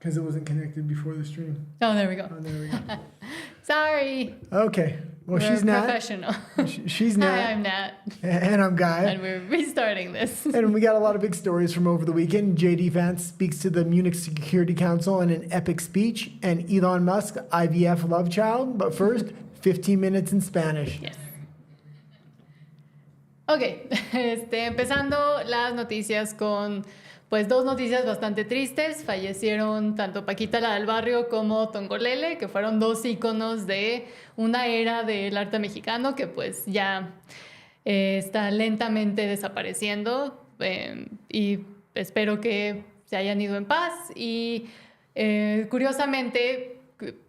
Because it wasn't connected before the stream. Oh, there we go. Oh, there we go. Sorry. Okay. Well, We're she's Nat. professional. She's Nat. Hi, I'm Nat. And I'm Guy. And we're restarting this. And we got a lot of big stories from over the weekend. JD Vance speaks to the Munich Security Council in an epic speech. And Elon Musk, IVF love child. But first, 15 minutes in Spanish. Yes. Ok, empezando las noticias con pues dos noticias bastante tristes. Fallecieron tanto Paquita la del Barrio como Tongolele, que fueron dos íconos de una era del arte mexicano que pues ya está lentamente desapareciendo, y espero que se hayan ido en paz. Y curiosamente,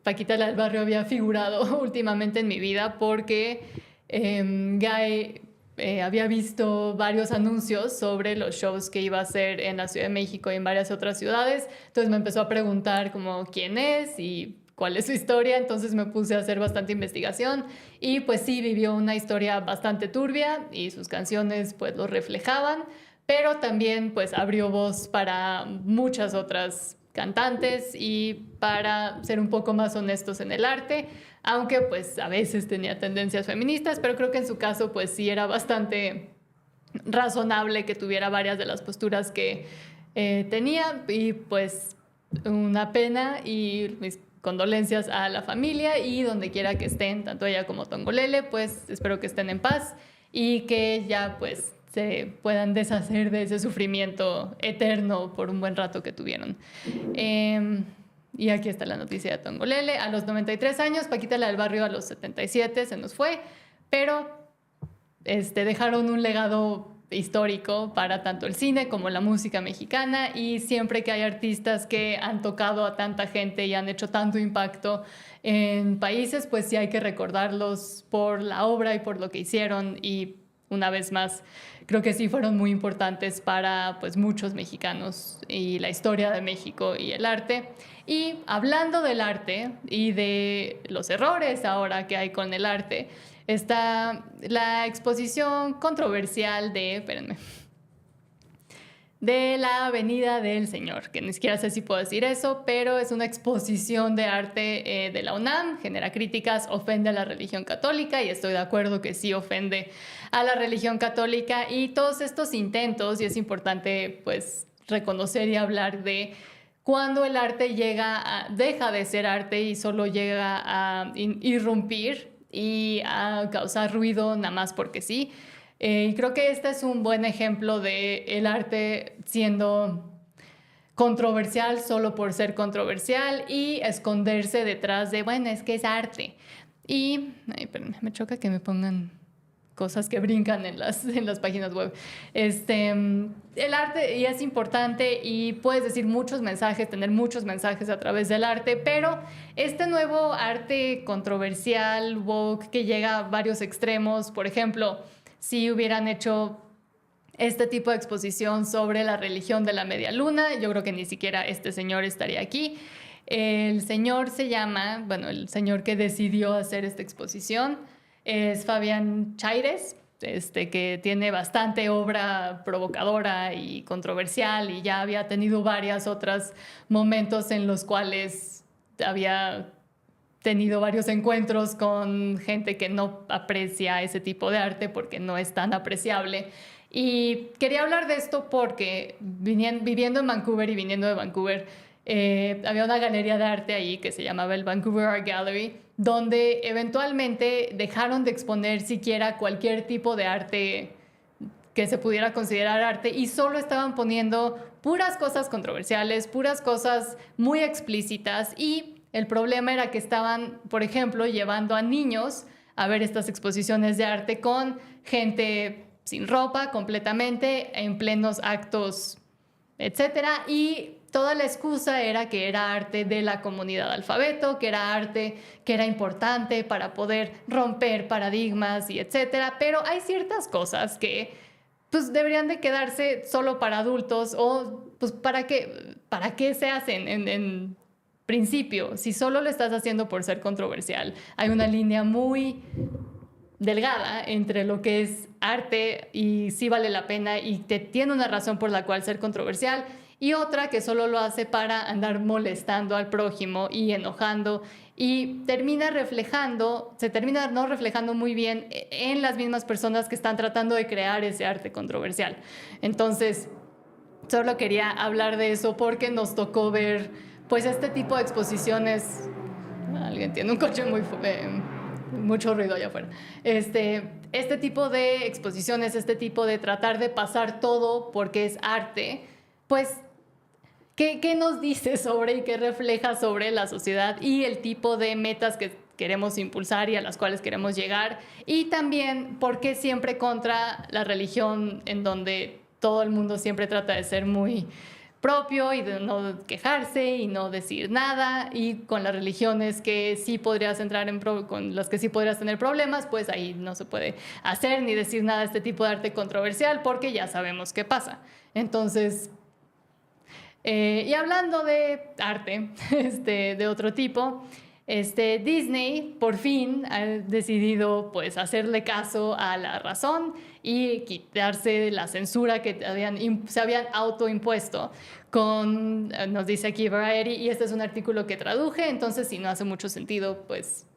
Paquita la del Barrio había figurado últimamente en mi vida porque Guy había visto varios anuncios sobre los shows que iba a hacer en la Ciudad de México y en varias otras ciudades. Entonces me empezó a preguntar como quién es y cuál es su historia. Entonces me puse a hacer bastante investigación y pues sí, vivió una historia bastante turbia y sus canciones pues lo reflejaban, pero también pues abrió voz para muchas otras cantantes y para ser un poco más honestos en el arte, aunque pues a veces tenía tendencias feministas, pero creo que en su caso pues sí era bastante razonable que tuviera varias de las posturas que tenía. Y pues una pena y mis condolencias a la familia, y donde quiera que estén, tanto ella como Tongolele, pues espero que estén en paz y que ya pues se puedan deshacer de ese sufrimiento eterno por un buen rato que tuvieron. Y aquí está la noticia de Tongolele. A los 93 años, Paquita la del Barrio a los 77 se nos fue, pero dejaron un legado histórico para tanto el cine como la música mexicana, y siempre que hay artistas que han tocado a tanta gente y han hecho tanto impacto en países, pues sí hay que recordarlos por la obra y por lo que hicieron. Y una vez más, creo que sí fueron muy importantes para pues muchos mexicanos y la historia de México y el arte. Y hablando del arte y de los errores ahora que hay con el arte, está la exposición controversial de la Avenida del Señor, que ni siquiera sé si puedo decir eso, pero es una exposición de arte de la UNAM, genera críticas, ofende a la religión católica, y estoy de acuerdo que sí ofende a la religión católica. Y todos estos intentos, y es importante pues reconocer y hablar de cuando el arte deja de ser arte y solo llega a irrumpir y a causar ruido nada más porque sí. Y creo que este es un buen ejemplo de el arte siendo controversial solo por ser controversial y esconderse detrás de, bueno, es que es arte. Y, perdón, me choca que me pongan cosas que brincan en las páginas web. El arte y es importante y puedes decir muchos mensajes, tener muchos mensajes a través del arte, pero este nuevo arte controversial, woke, que llega a varios extremos, por ejemplo, si hubieran hecho este tipo de exposición sobre la religión de la media luna, yo creo que ni siquiera este señor estaría aquí. El señor el señor que decidió hacer esta exposición es Fabián Chaires, que tiene bastante obra provocadora y controversial, y ya había tenido varios otros momentos en los cuales había tenido varios encuentros con gente que no aprecia ese tipo de arte porque no es tan apreciable. Y quería hablar de esto porque viviendo en Vancouver y viniendo de Vancouver, había una galería de arte ahí que se llamaba el Vancouver Art Gallery, donde eventualmente dejaron de exponer siquiera cualquier tipo de arte que se pudiera considerar arte, y solo estaban poniendo puras cosas controversiales, puras cosas muy explícitas. Y el problema era que estaban, por ejemplo, llevando a niños a ver estas exposiciones de arte con gente sin ropa completamente, en plenos actos, etcétera, y toda la excusa era que era arte de la comunidad alfabeto, que era arte que era importante para poder romper paradigmas y etcétera. Pero hay ciertas cosas que pues deberían de quedarse solo para adultos, o pues ¿para qué se hacen en principio? Si solo lo estás haciendo por ser controversial, hay una línea muy delgada entre lo que es arte y sí vale la pena y tiene una razón por la cual ser controversial, y otra que solo lo hace para andar molestando al prójimo y enojando, y se termina no reflejando muy bien en las mismas personas que están tratando de crear ese arte controversial. Entonces, solo quería hablar de eso porque nos tocó ver pues este tipo de exposiciones. Alguien tiene un coche mucho ruido allá afuera. Este tipo de exposiciones, este tipo de tratar de pasar todo porque es arte, pues, ¿qué nos dice sobre y qué refleja sobre la sociedad y el tipo de metas que queremos impulsar y a las cuales queremos llegar? Y también, ¿por qué siempre contra la religión, en donde todo el mundo siempre trata de ser muy propio y de no quejarse y no decir nada, y con las religiones que sí podrías entrar con las que sí podrías tener problemas, pues ahí no se puede hacer ni decir nada de este tipo de arte controversial porque ya sabemos qué pasa? Entonces, y hablando de arte de otro tipo, Disney por fin ha decidido pues hacerle caso a la razón y quitarse la censura que se habían autoimpuesto nos dice aquí Variety, y este es un artículo que traduje, entonces si no hace mucho sentido, pues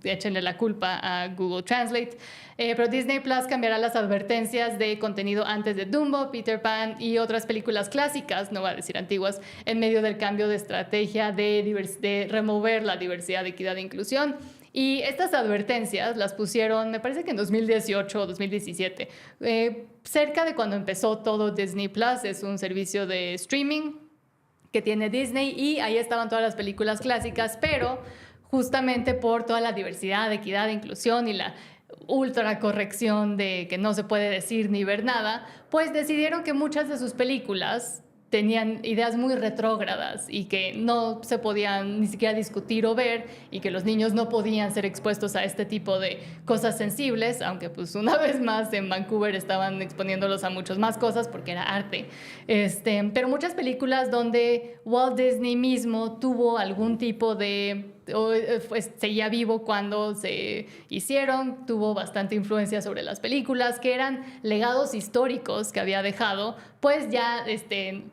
échenle la culpa a Google Translate. Pero Disney Plus cambiará las advertencias de contenido antes de Dumbo, Peter Pan y otras películas clásicas, no voy a decir antiguas, en medio del cambio de estrategia de remover la diversidad, equidad e inclusión. Y estas advertencias las pusieron, me parece que en 2018 o 2017, cerca de cuando empezó todo Disney Plus. Es un servicio de streaming que tiene Disney y ahí estaban todas las películas clásicas, pero justamente por toda la diversidad, equidad e inclusión y la ultra corrección de que no se puede decir ni ver nada, pues decidieron que muchas de sus películas tenían ideas muy retrógradas y que no se podían ni siquiera discutir o ver, y que los niños no podían ser expuestos a este tipo de cosas sensibles, aunque pues una vez más en Vancouver estaban exponiéndolos a muchas más cosas porque era arte. Pero muchas películas donde Walt Disney mismo tuvo algún tipo de pues, seguía vivo cuando se hicieron, tuvo bastante influencia sobre las películas, que eran legados históricos que había dejado, pues ya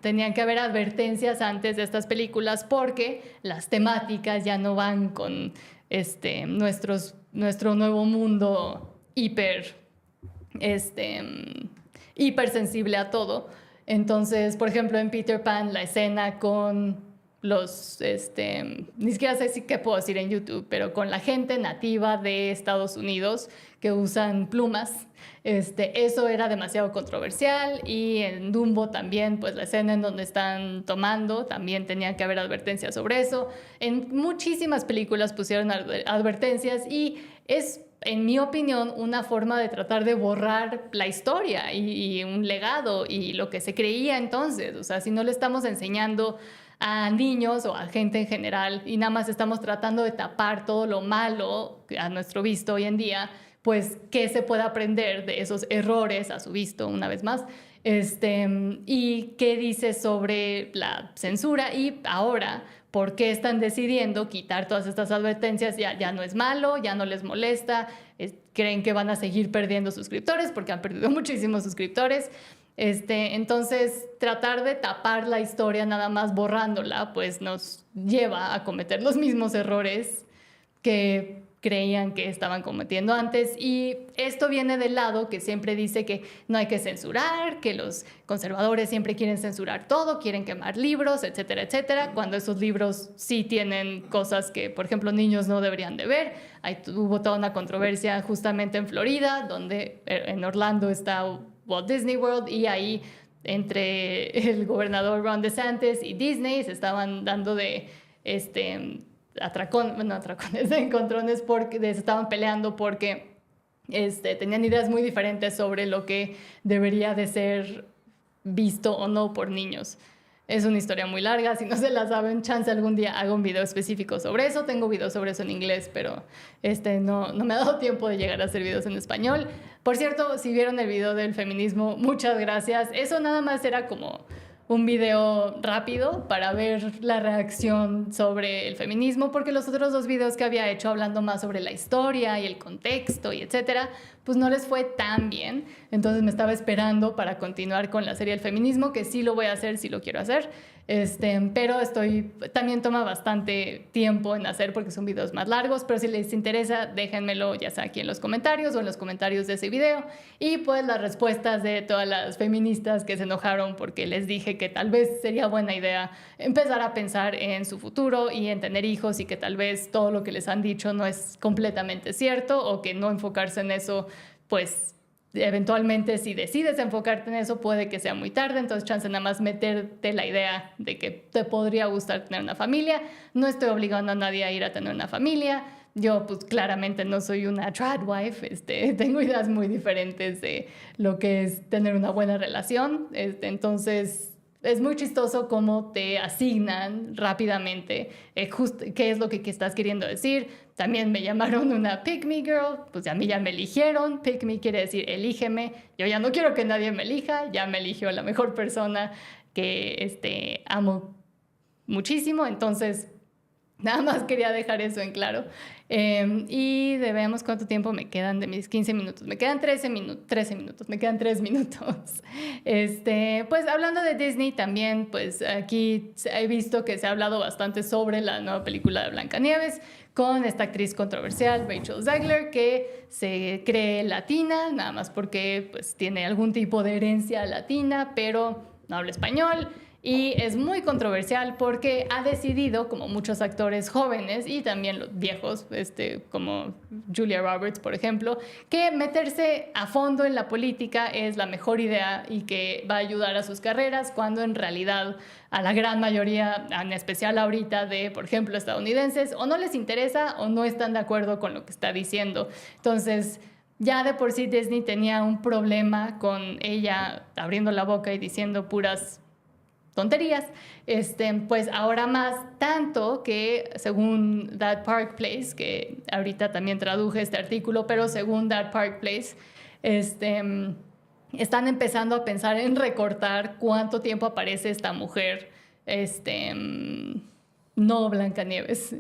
tenían que haber advertencias antes de estas películas porque las temáticas ya no van con nuestro nuevo mundo hipersensible a todo. Entonces, por ejemplo, en Peter Pan, la escena con ni siquiera sé si qué puedo decir en YouTube, pero con la gente nativa de Estados Unidos que usan plumas, eso era demasiado controversial. Y en Dumbo también, pues la escena en donde están tomando, también tenían que haber advertencias sobre eso. En muchísimas películas pusieron advertencias, y es, en mi opinión, una forma de tratar de borrar la historia y un legado y lo que se creía entonces. O sea, si no le estamos enseñando a niños o a gente en general y nada más estamos tratando de tapar todo lo malo a nuestro visto hoy en día, pues ¿qué se puede aprender de esos errores a su visto una vez más? Y qué dice sobre la censura, y ahora por qué están decidiendo quitar todas estas advertencias. Ya no es malo, ya no les molesta, creen que van a seguir perdiendo suscriptores porque han perdido muchísimos suscriptores. Entonces, tratar de tapar la historia nada más borrándola, pues nos lleva a cometer los mismos errores que creían que estaban cometiendo antes. Y esto viene del lado que siempre dice que no hay que censurar, que los conservadores siempre quieren censurar todo, quieren quemar libros, etcétera, etcétera, cuando esos libros sí tienen cosas que, por ejemplo, niños no deberían de ver. Hubo toda una controversia justamente en Florida, donde en Orlando está Walt Disney World, y ahí entre el gobernador Ron DeSantis y Disney se estaban dando de encontrones porque se estaban peleando porque tenían ideas muy diferentes sobre lo que debería de ser visto o no por niños. Es una historia muy larga, si no se la saben, chance algún día hago un video específico sobre eso. Tengo videos sobre eso en inglés, pero no me ha dado tiempo de llegar a hacer videos en español. Por cierto, si vieron el video del feminismo, muchas gracias. Eso nada más era como un video rápido para ver la reacción sobre el feminismo, porque los otros dos videos que había hecho hablando más sobre la historia y el contexto y etcétera, pues no les fue tan bien. Entonces me estaba esperando para continuar con la serie del feminismo, que sí lo voy a hacer, sí lo quiero hacer. Pero también toma bastante tiempo en hacer porque son videos más largos, pero si les interesa, déjenmelo ya sea aquí en los comentarios o en los comentarios de ese video. Y pues las respuestas de todas las feministas que se enojaron porque les dije que tal vez sería buena idea empezar a pensar en su futuro y en tener hijos y que tal vez todo lo que les han dicho no es completamente cierto o que no enfocarse en eso, pues eventualmente si decides enfocarte en eso puede que sea muy tarde, entonces chance nada más meterte la idea de que te podría gustar tener una familia. No estoy obligando a nadie a ir a tener una familia. Yo pues claramente no soy una tradwife, tengo ideas muy diferentes de lo que es tener una buena relación, entonces es muy chistoso cómo te asignan rápidamente qué es lo que estás queriendo decir. También me llamaron una pick me girl, pues a mí ya me eligieron. Pick me quiere decir elígeme. Yo ya no quiero que nadie me elija, ya me eligió la mejor persona que amo muchísimo, entonces nada más quería dejar eso en claro. Y veamos cuánto tiempo me quedan de mis 15 minutos. Me quedan 13 minutos, me quedan 3 minutos. Pues hablando de Disney también, pues aquí he visto que se ha hablado bastante sobre la nueva película de Blancanieves con esta actriz controversial, Rachel Zegler, que se cree latina, nada más porque pues tiene algún tipo de herencia latina, pero no habla español. Y es muy controversial porque ha decidido, como muchos actores jóvenes y también los viejos, como Julia Roberts, por ejemplo, que meterse a fondo en la política es la mejor idea y que va a ayudar a sus carreras, cuando en realidad a la gran mayoría, en especial ahorita de, por ejemplo, estadounidenses, o no les interesa o no están de acuerdo con lo que está diciendo. Entonces, ya de por sí Disney tenía un problema con ella abriendo la boca y diciendo puras tonterías, pues ahora más, tanto que según That Park Place, que ahorita también traduje este artículo, pero según That Park Place, están empezando a pensar en recortar cuánto tiempo aparece esta mujer, no Blancanieves,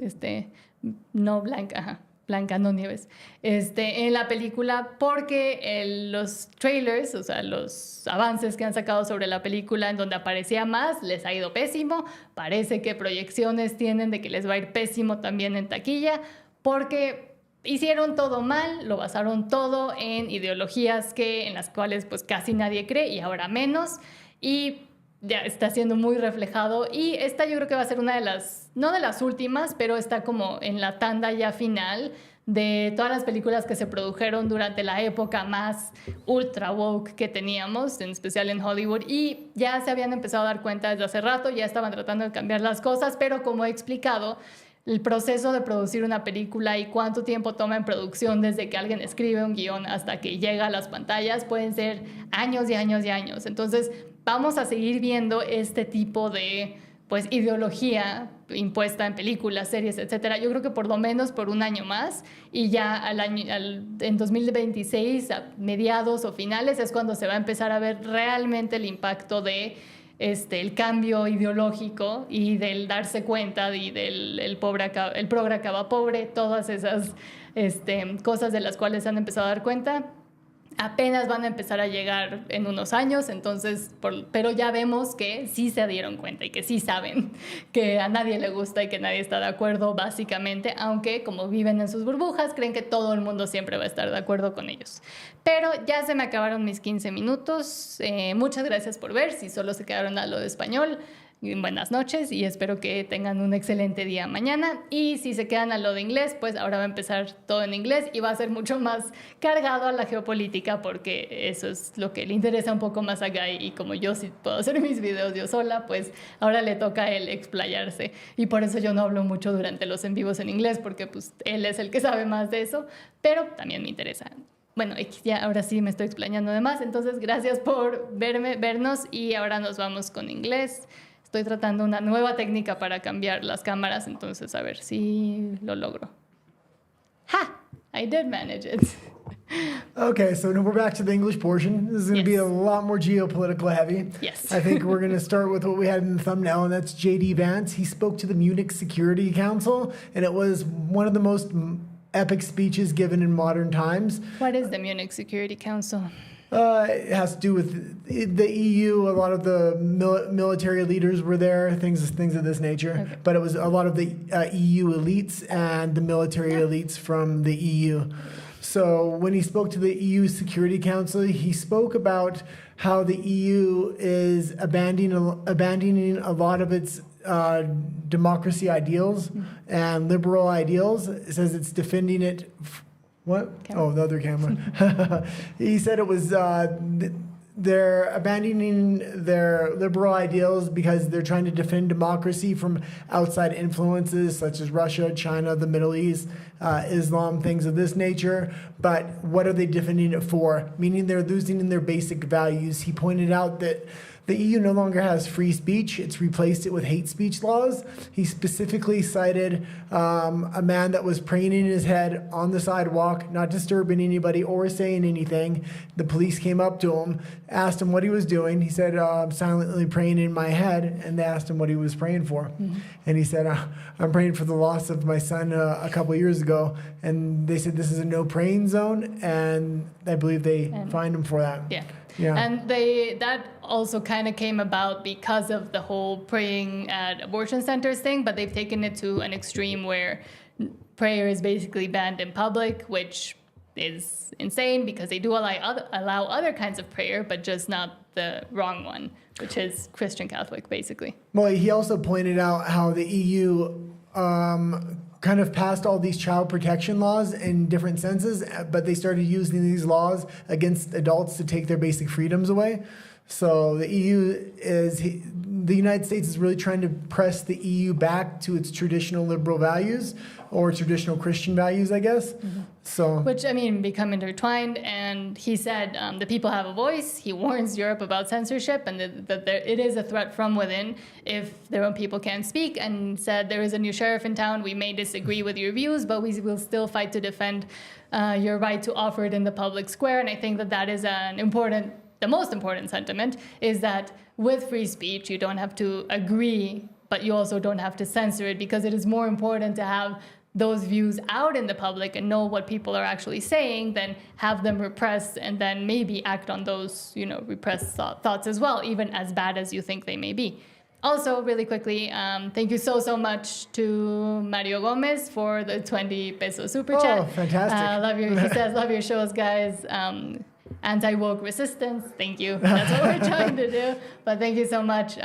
no Blanca, ajá. Blanca, no Nieves, en la película, porque los trailers, o sea, los avances que han sacado sobre la película en donde aparecía más, les ha ido pésimo. Parece que proyecciones tienen de que les va a ir pésimo también en taquilla, porque hicieron todo mal, lo basaron todo en ideologías en las cuales pues casi nadie cree y ahora menos, y ya está siendo muy reflejado. Y esta yo creo que va a ser una de las, no de las últimas, pero está como en la tanda ya final de todas las películas que se produjeron durante la época más ultra woke que teníamos, en especial en Hollywood, y ya se habían empezado a dar cuenta desde hace rato, ya estaban tratando de cambiar las cosas, pero como he explicado, el proceso de producir una película y cuánto tiempo toma en producción desde que alguien escribe un guión hasta que llega a las pantallas pueden ser años y años y años. Entonces vamos a seguir viendo este tipo de pues ideología impuesta en películas, series, etcétera. Yo creo que por lo menos por un año más, y ya en 2026, a mediados o finales, es cuando se va a empezar a ver realmente el impacto de el cambio ideológico y del darse cuenta y del el progre acaba pobre, todas esas cosas de las cuales se han empezado a dar cuenta. Apenas van a empezar a llegar en unos años, entonces, pero ya vemos que sí se dieron cuenta y que sí saben que a nadie le gusta y que nadie está de acuerdo, básicamente, aunque como viven en sus burbujas, creen que todo el mundo siempre va a estar de acuerdo con ellos. Pero ya se me acabaron mis 15 minutos. Muchas gracias por ver. Si solo se quedaron a lo de español, buenas noches y espero que tengan un excelente día mañana. Y si se quedan a lo de inglés, pues ahora va a empezar todo en inglés y va a ser mucho más cargado a la geopolítica, porque eso es lo que le interesa un poco más a Guy, y como yo sí puedo hacer mis videos yo sola, pues ahora le toca a él explayarse, y por eso yo no hablo mucho durante los en vivos en inglés, porque pues él es el que sabe más de eso, pero también me interesa. Bueno, ya ahora sí me estoy explayando de más, entonces gracias por vernos, y ahora nos vamos con inglés. Estoy tratando una nueva técnica para cambiar las cámaras, entonces a ver si lo logro. Ha! I did manage it. Okay, so now we're back to the English portion. This is going to be a lot more geopolitical heavy. Yes. I think we're going to start with what we had in the thumbnail, and that's J.D. Vance. He spoke to the Munich Security Council, and it was one of the most epic speeches given in modern times. What is the Munich Security Council? It has to do with the EU. A lot of the military leaders were there, things of this nature. Okay. But it was a lot of the EU elites and the military elites from the EU. So when he spoke to the EU Security Council, he spoke about how the EU is abandoning a lot of its democracy ideals and liberal ideals. It says it's defending it. What? Camera. Oh, the other camera. He said it was they're abandoning their liberal ideals because they're trying to defend democracy from outside influences such as Russia, China, the Middle East, Islam, things of this nature. But what are they defending it for? Meaning they're losing in their basic values. He pointed out that the EU no longer has free speech. It's replaced it with hate speech laws. He specifically cited a man that was praying in his head on the sidewalk, not disturbing anybody or saying anything. The police came up to him, asked him what he was doing. He said, I'm silently praying in my head. And they asked him what he was praying for. Mm-hmm. And he said, I'm praying for the loss of my son a couple years ago. And they said, this is a no praying zone. And I believe they fined him for that. Yeah. Yeah. And that also kind of came about because of the whole praying at abortion centers thing, but they've taken it to an extreme where prayer is basically banned in public, which is insane because they do allow other kinds of prayer, but just not the wrong one, which is Christian Catholic, basically. Well, he also pointed out how the EU kind of passed all these child protection laws in different senses, but they started using these laws against adults to take their basic freedoms away. So the United States is really trying to press the EU back to its traditional liberal values or traditional Christian values, I guess. Mm-hmm. So, which, I mean, become intertwined. And he said the people have a voice. He warns Europe about censorship and that it is a threat from within if their own people can't speak, and said there is a new sheriff in town. We may disagree with your views, but we will still fight to defend your right to offer it in the public square. And I think that is the most important sentiment, is that with free speech, you don't have to agree, but you also don't have to censor it, because it is more important to have those views out in the public and know what people are actually saying than have them repressed and then maybe act on those, repressed thoughts as well, even as bad as you think they may be. Also, really quickly, thank you so much to Mario Gomez for the 20 peso super chat. Oh, fantastic. He says, love your shows, guys. Anti-woke resistance. Thank you. That's what we're trying to do. But thank you so much.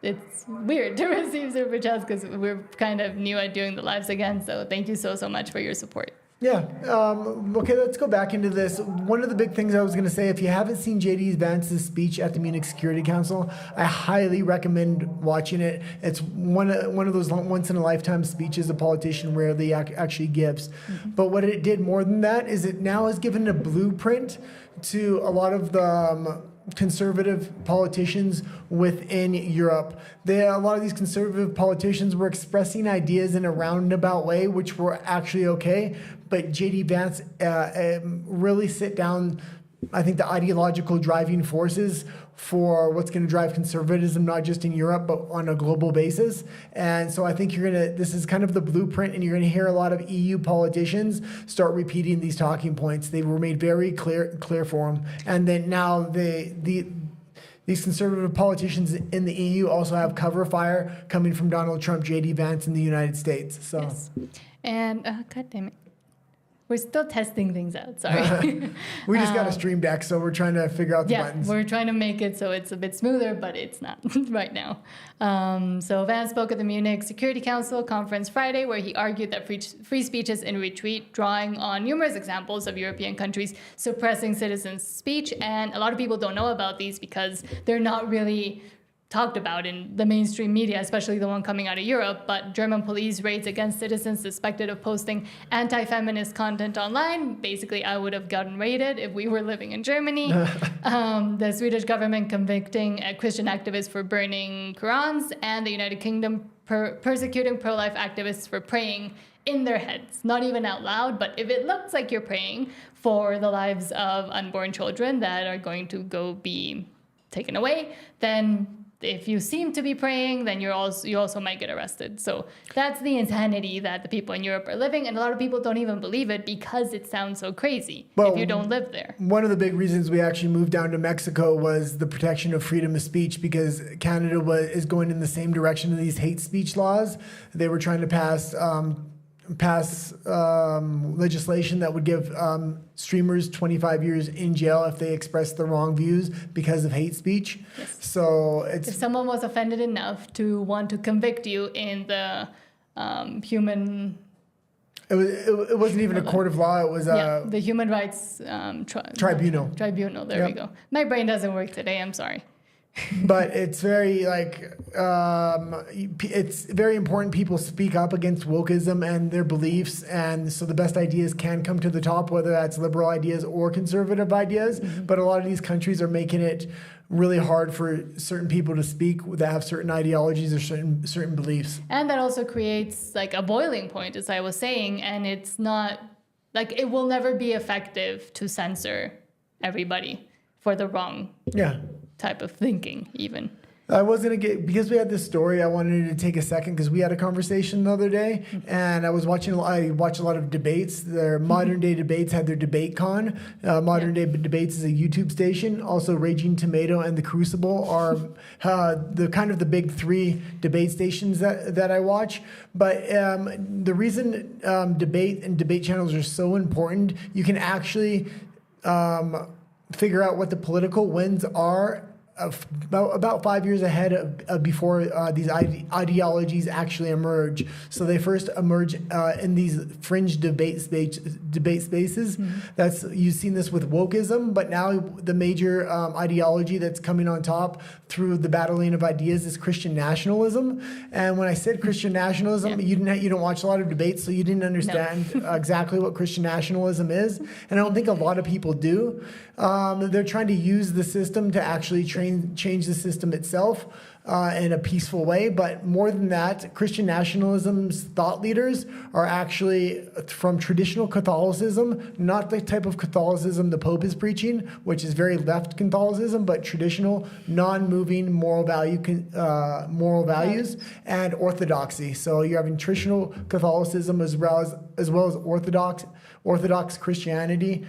It's weird to receive super chats because we're kind of new at doing the lives again. So thank you so much for your support. Yeah. Okay, let's go back into this. One of the big things I was going to say, if you haven't seen J.D. Vance's speech at the Munich Security Council, I highly recommend watching it. It's one of those once-in-a-lifetime speeches a politician rarely actually gives. Mm-hmm. But what it did more than that is it now has given a blueprint to a lot of the conservative politicians within Europe. A lot of these conservative politicians were expressing ideas in a roundabout way, which were actually okay. But J.D. Vance really sit down, I think, the ideological driving forces for what's going to drive conservatism, not just in Europe, but on a global basis. And so I think this is kind of the blueprint, and you're going to hear a lot of EU politicians start repeating these talking points. They were made very clear for them. And then now these conservative politicians in the EU also have cover fire coming from Donald Trump, J.D. Vance in the United States. So. Yes. And, God damn it. We're still testing things out, sorry. We just got a stream deck, so we're trying to figure out the buttons. Yeah, we're trying to make it so it's a bit smoother, but it's not right now. So Vance spoke at the Munich Security Council conference Friday, where he argued that free speech is in retreat, drawing on numerous examples of European countries suppressing citizens' speech. And a lot of people don't know about these because they're not really talked about in the mainstream media, especially the one coming out of Europe. But German police raids against citizens suspected of posting anti-feminist content online. Basically, I would have gotten raided if we were living in Germany. The Swedish government convicting Christian activists for burning Qurans, and the United Kingdom persecuting pro-life activists for praying in their heads, not even out loud, but if it looks like you're praying for the lives of unborn children that are going to go be taken away, then if you seem to be praying, then you also might get arrested. So that's the insanity that the people in Europe are living, and a lot of people don't even believe it because it sounds so crazy if you don't live there. One of the big reasons we actually moved down to Mexico was the protection of freedom of speech, because Canada is going in the same direction of these hate speech laws. They were trying to pass legislation that would give streamers 25 years in jail if they express the wrong views because of hate speech. Yes. So if someone was offended enough to want to convict you in the human... It wasn't even a court of law. It was the Human Rights Tribunal. Tribunal, there we go. My brain doesn't work today, I'm sorry. But it's very it's very important people speak up against wokeism and their beliefs, and so the best ideas can come to the top, whether that's liberal ideas or conservative ideas. Mm-hmm. But a lot of these countries are making it really hard for certain people to speak that have certain ideologies or certain beliefs. And that also creates like a boiling point, as I was saying, and it's not like it will never be effective to censor everybody for the wrong type of thinking, even. I was going to get, because we had this story, I wanted to take a second because we had a conversation the other day, and I watch a lot of debates. Their Modern Day Debates had their debate con. Modern Day Debates is a YouTube station. Also, Raging Tomato and The Crucible are the big three debate stations that I watch. But the reason debate and debate channels are so important, you can actually figure out what the political winds are about 5 years ahead of before these ideologies actually emerge. So they first emerge in these fringe debate spaces. Mm-hmm. You've seen this with wokeism, but now the major ideology that's coming on top through the battling of ideas is Christian nationalism. And when I said Christian nationalism, you don't watch a lot of debates, so you didn't understand exactly what Christian nationalism is. And I don't think a lot of people do. They're trying to use the system to actually change the system itself in a peaceful way. But more than that, Christian nationalism's thought leaders are actually from traditional Catholicism, not the type of Catholicism the Pope is preaching, which is very left Catholicism, but traditional, non-moving moral values and orthodoxy. So you're having traditional Catholicism as well as Orthodox Christianity.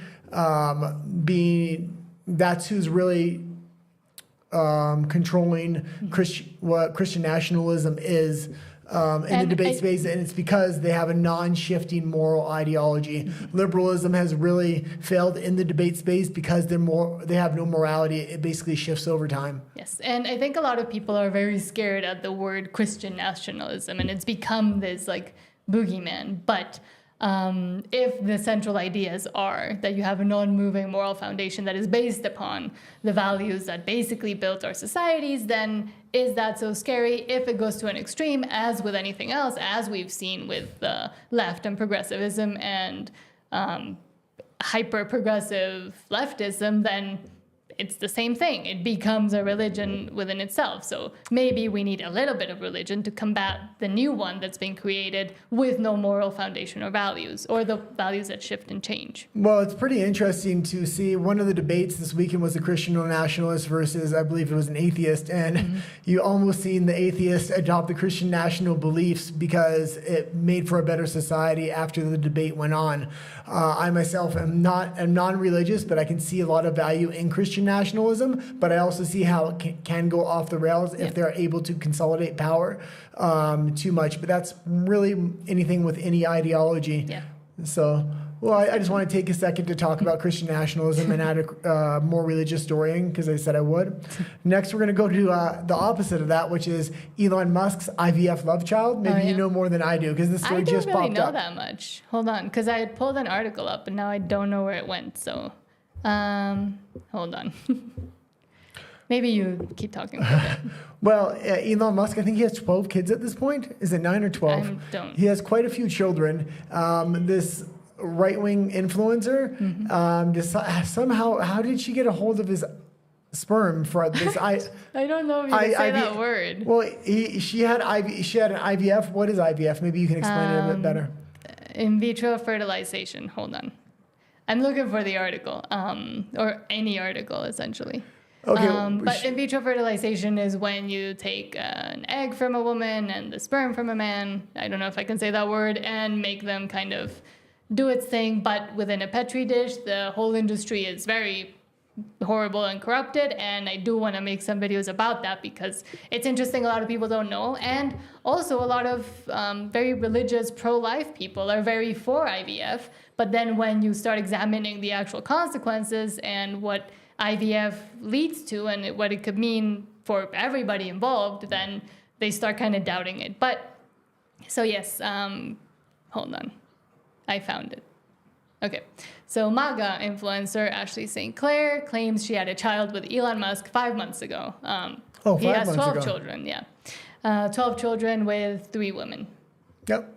That's who's really controlling what Christian nationalism is in the debate space, and it's because they have a non-shifting moral ideology. Liberalism has really failed in the debate space because they have no morality. It basically shifts over time. Yes, and I think a lot of people are very scared at the word Christian nationalism, and it's become this like boogeyman. But if the central ideas are that you have a non-moving moral foundation that is based upon the values that basically built our societies, then is that so scary if it goes to an extreme, as with anything else, as we've seen with the left and progressivism and hyper-progressive leftism, then it's the same thing. It becomes a religion within itself. So maybe we need a little bit of religion to combat the new one that's being created with no moral foundation or values, or the values that shift and change. Well, it's pretty interesting to see. One of the debates this weekend was a Christian nationalist versus, I believe it was an atheist. And you almost seen the atheist adopt the Christian national beliefs because it made for a better society after the debate went on. I myself am non-religious, but I can see a lot of value in Christian nationalism, but I also see how it can go off the rails if they're able to consolidate power too much. But that's really anything with any ideology. Yeah. So, well, I just want to take a second to talk about Christian nationalism and add a more religious story in, because I said I would. Next, we're going to go to the opposite of that, which is Elon Musk's IVF love child. Maybe you know more than I do, because this story just popped up. I don't really know that much. Hold on, because I had pulled an article up, and now I don't know where it went. So, hold on. Maybe you keep talking about it. Well, Elon Musk, I think he has 12 kids at this point. Is it 9 or 12? I don't. He has quite a few children. This right-wing influencer, somehow, how did she get a hold of his sperm for this? I don't know if you can say that word. Well, she had an IVF. What is IVF? Maybe you can explain it a bit better. In vitro fertilization. Hold on. I'm looking for the article, or any article, essentially. Okay. But in vitro fertilization is when you take an egg from a woman and the sperm from a man. I don't know if I can say that word, and make them kind of do its thing, but within a petri dish. The whole industry is very horrible and corrupted, and I do want to make some videos about that because it's interesting. A lot of people don't know, and also a lot of very religious pro-life people are very for IVF, but then when you start examining the actual consequences and what IVF leads to and what it could mean for everybody involved, then they start kind of doubting it. But so yes, hold on, I found it. Okay, so MAGA influencer Ashley St. Clair claims she had a child with Elon Musk 5 months ago. He has 12 children, yeah. 12 children with 3 women. Yep.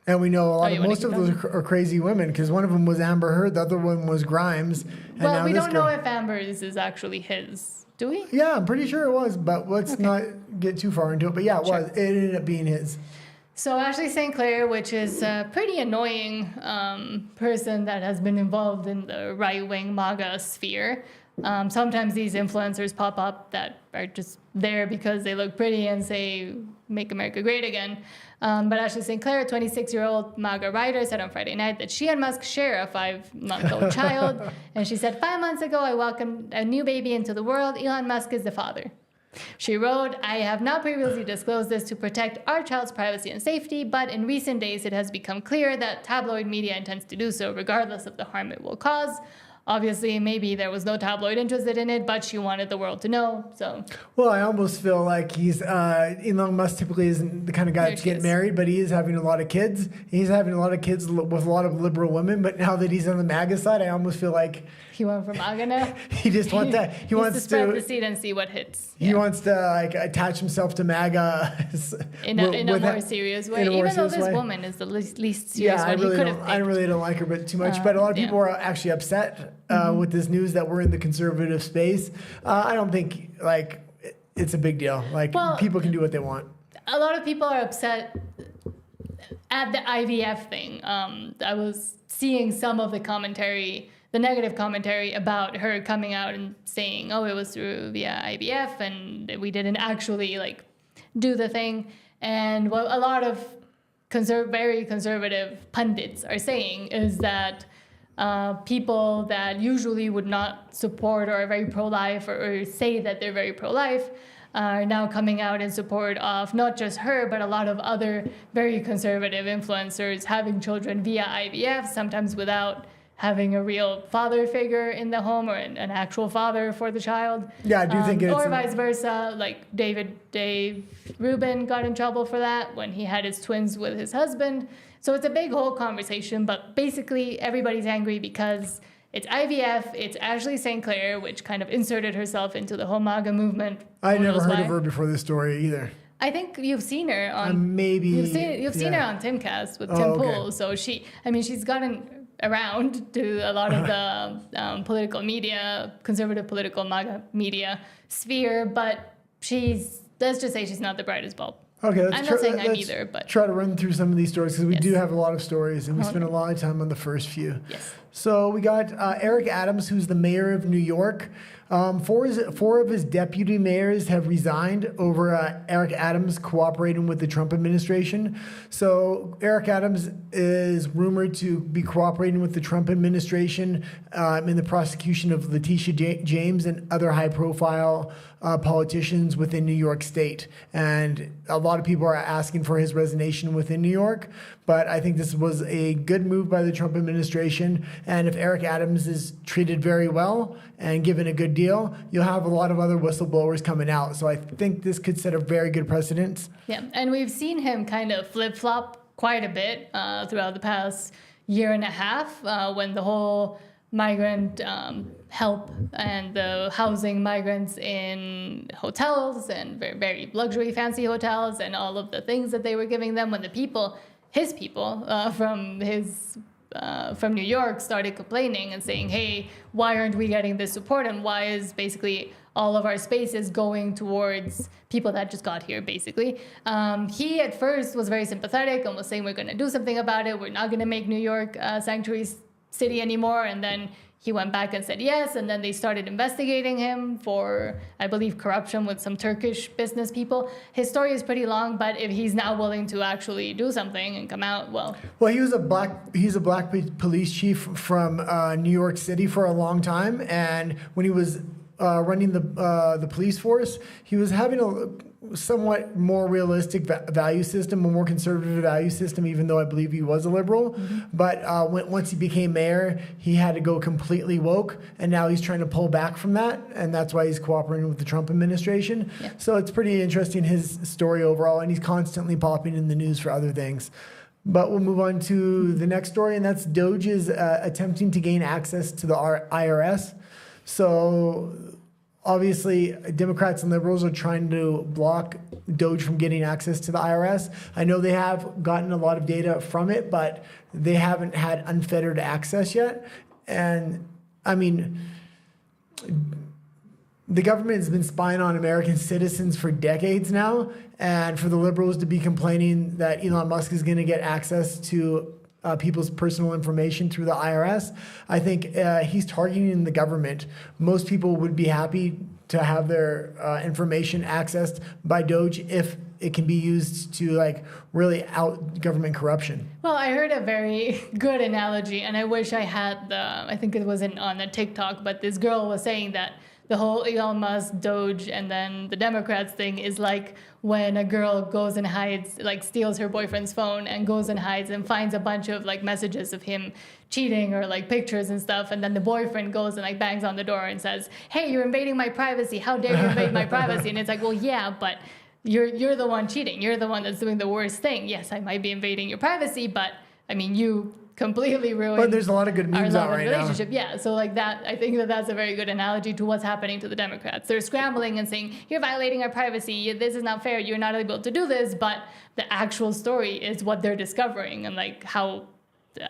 And we know most of those are crazy women, because one of them was Amber Heard, the other one was Grimes. And well, we don't know if Amber's is actually his, do we? Yeah, I'm pretty sure it was, but let's not get too far into it. But yeah, it was. It ended up being his. So Ashley St. Clair, which is a pretty annoying person that has been involved in the right-wing MAGA sphere. Sometimes these influencers pop up that are just there because they look pretty and say, make America great again. But Ashley St. Clair, a 26-year-old MAGA writer, said on Friday night that she and Musk share a 5-month-old child. And she said, 5 months ago, I welcomed a new baby into the world. Elon Musk is the father. She wrote, I have not previously disclosed this to protect our child's privacy and safety, but in recent days it has become clear that tabloid media intends to do so regardless of the harm it will cause. Obviously, maybe there was no tabloid interested in it, but she wanted the world to know. So, well, I almost feel like he's Elon Musk typically isn't the kind of guy to get married, but he is having a lot of kids. He's having a lot of kids with a lot of liberal women. But now that he's on the MAGA side, I almost feel like he went from MAGA now. He just wants that. He wants to spread the seed and see what hits. He wants to attach himself to MAGA in a more serious way. Even though this woman is the least serious one he could have picked. I really don't like her, but too much. But a lot of people are actually upset with this news that we're in the conservative space. I don't think it's a big deal. People can do what they want. A lot of people are upset at the IVF thing. I was seeing some of the commentary, the negative commentary about her coming out and saying, oh, it was via IVF and we didn't actually do the thing. And what a lot of very conservative pundits are saying is that people that usually would not support or are very pro-life or say that they're very pro-life are now coming out in support of not just her, but a lot of other very conservative influencers having children via IVF, sometimes without having a real father figure in the home or an actual father for the child. Yeah, I do think it's... Or vice versa, like Dave Rubin got in trouble for that when he had his twins with his husband. So it's a big whole conversation, but basically everybody's angry because it's IVF, it's Ashley St. Clair, which kind of inserted herself into the whole MAGA movement. I never heard of her before this story either. I think you've seen her on... maybe... You've seen her on Timcast with Tim Pool. So she's gotten around to a lot of the political media, conservative political MAGA media sphere, but let's just say she's not the brightest bulb. Okay, I'm not saying I'm either, but... try to run through some of these stories because we do have a lot of stories and we spent a lot of time on the first few. Yes. So we got Eric Adams, who's the mayor of New York. Four of his deputy mayors have resigned over Eric Adams cooperating with the Trump administration. So Eric Adams is rumored to be cooperating with the Trump administration in the prosecution of Letitia James and other high-profile politicians within New York State. And a lot of people are asking for his resignation within New York. But I think this was a good move by the Trump administration. And if Eric Adams is treated very well and given a good deal, you'll have a lot of other whistleblowers coming out. So I think this could set a very good precedent. Yeah, and we've seen him kind of flip-flop quite a bit throughout the past year and a half when the whole migrant help and the housing migrants in hotels and very, very luxury fancy hotels and all of the things that they were giving them when his people from New York started complaining and saying, hey, why aren't we getting this support? And why is basically all of our spaces going towards people that just got here, basically. He at first was very sympathetic and was saying, we're going to do something about it. We're not going to make New York a sanctuary city anymore. And then he went back and said yes, and then they started investigating him for, I believe, corruption with some Turkish business people. His story is pretty long, but if he's now willing to actually do something and come out, well, he's a black police chief from New York City for a long time, and when he was running the police force, he was having a somewhat more realistic value system, a more conservative value system, even though I believe he was a liberal. Mm-hmm. But once he became mayor, he had to go completely woke, and now he's trying to pull back from that, and that's why he's cooperating with the Trump administration. Yeah. So it's pretty interesting, his story overall, and he's constantly popping in the news for other things. But we'll move on to the next story, and that's Doge is attempting to gain access to the IRS. So obviously, Democrats and liberals are trying to block Doge from getting access to the IRS. I know they have gotten a lot of data from it, but they haven't had unfettered access yet. And I mean, the government has been spying on American citizens for decades now. And for the liberals to be complaining that Elon Musk is going to get access to people's personal information through the IRS, I think he's targeting the government. Most people would be happy to have their information accessed by Doge if it can be used to really out government corruption. Well, I heard a very good analogy, and I wish I had I think it wasn't on a TikTok, but this girl was saying that the whole Elon Musk, Doge, and then the Democrats thing is like when a girl goes and hides, steals her boyfriend's phone and goes and hides and finds a bunch of messages of him cheating or pictures and stuff, and then the boyfriend goes and bangs on the door and says, "Hey, you're invading my privacy. How dare you invade my privacy?" And it's like, well, yeah, but you're the one cheating. You're the one that's doing the worst thing. Yes, I might be invading your privacy, but I mean, you completely ruined. But there's a lot of good memes out right relationship. Now. Yeah, so that, I think that's a very good analogy to what's happening to the Democrats. They're scrambling and saying, "You're violating our privacy. This is not fair. You're not able to do this." But the actual story is what they're discovering, and how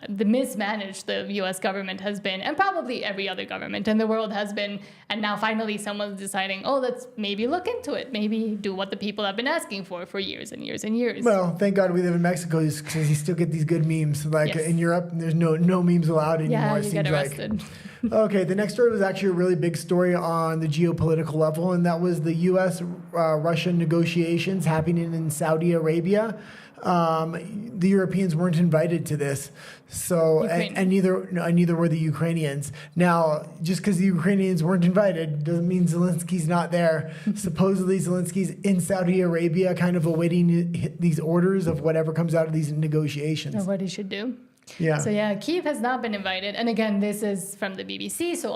the mismanaged the U.S. government has been, and probably every other government in the world has been. And now finally someone's deciding, oh, let's maybe look into it, maybe do what the people have been asking for years and years and years. Well, thank God we live in Mexico, because you still get these good memes. Yes. In Europe, there's no memes allowed anymore. Yeah, you get arrested. Okay, the next story was actually a really big story on the geopolitical level, and that was the U.S.-Russia negotiations happening in Saudi Arabia. The Europeans weren't invited to this, so and neither were the Ukrainians. Now, just because the Ukrainians weren't invited doesn't mean Zelensky's not there. Supposedly, Zelensky's in Saudi Arabia, kind of awaiting these orders of whatever comes out of these negotiations. Of what he should do. Yeah. So Kyiv has not been invited, and again, this is from the BBC, so